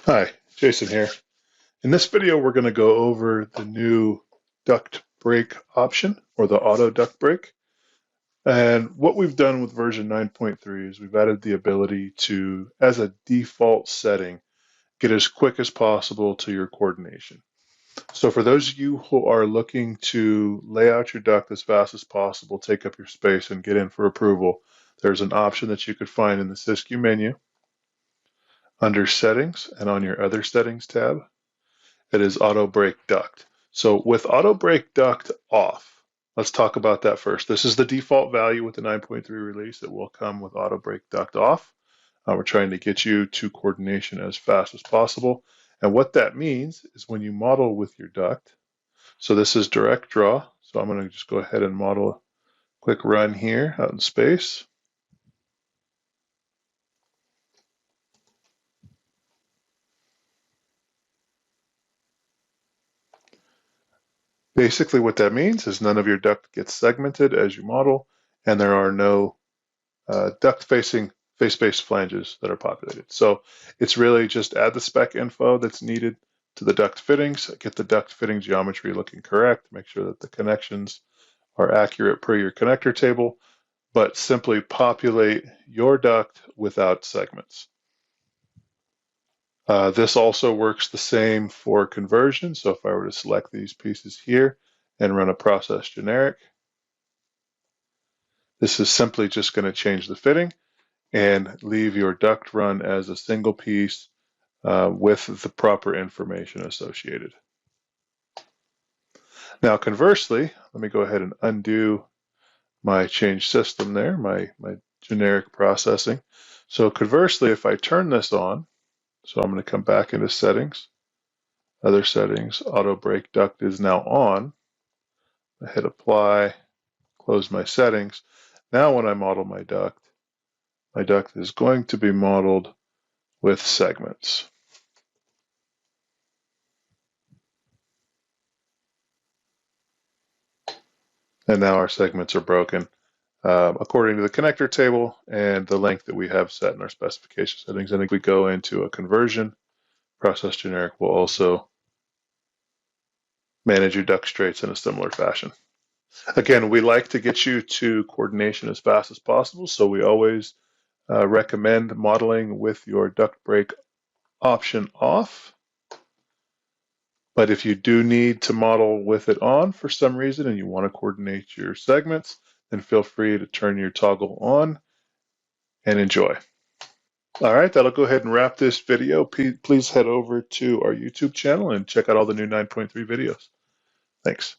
Hi, Jason here. In this video, we're going to go over the new duct break option, or the auto duct break. And what we've done with version 9.3 is we've added the ability to, as a default setting, get as quick as possible to your coordination. So for those of you who are looking to lay out your duct as fast as possible, take up your space and get in for approval, there's an option that you could find in the SysQue menu under Settings and on your Other Settings tab. It is auto break duct. So with auto break duct off, let's talk about that first. This is the default value with the 9.3 release. It will come with auto break duct off. We're trying to get you to coordination as fast as possible. And what that means is when you model with your duct, so this is direct draw. So I'm going to just go ahead and model a quick run here out in space. Basically what that means is none of your duct gets segmented as you model, and there are no duct-facing face-based flanges that are populated. So it's really just add the spec info that's needed to the duct fittings, get the duct fitting geometry looking correct, make sure that the connections are accurate per your connector table, but simply populate your duct without segments. This also works the same for conversion. So if I were to select these pieces here and run a process generic, this is simply just going to change the fitting and leave your duct run as a single piece with the proper information associated. Now, conversely, let me go ahead and undo my change system there, my generic processing. So conversely, if I turn this on, so I'm going to come back into settings, other settings, auto break duct is now on. I hit apply, close my settings. Now when I model my duct is going to be modeled with segments. And now our segments are broken according to the connector table and the length that we have set in our specification settings. And if we go into a conversion, process generic will also manage your duct straights in a similar fashion. Again, we like to get you to coordination as fast as possible, so we always recommend modeling with your duct break option off. But if you do need to model with it on for some reason and you want to coordinate your segments, then feel free to turn your toggle on and enjoy. All right, that'll go ahead and wrap this video. Please head over to our YouTube channel and check out all the new 9.3 videos. Thanks.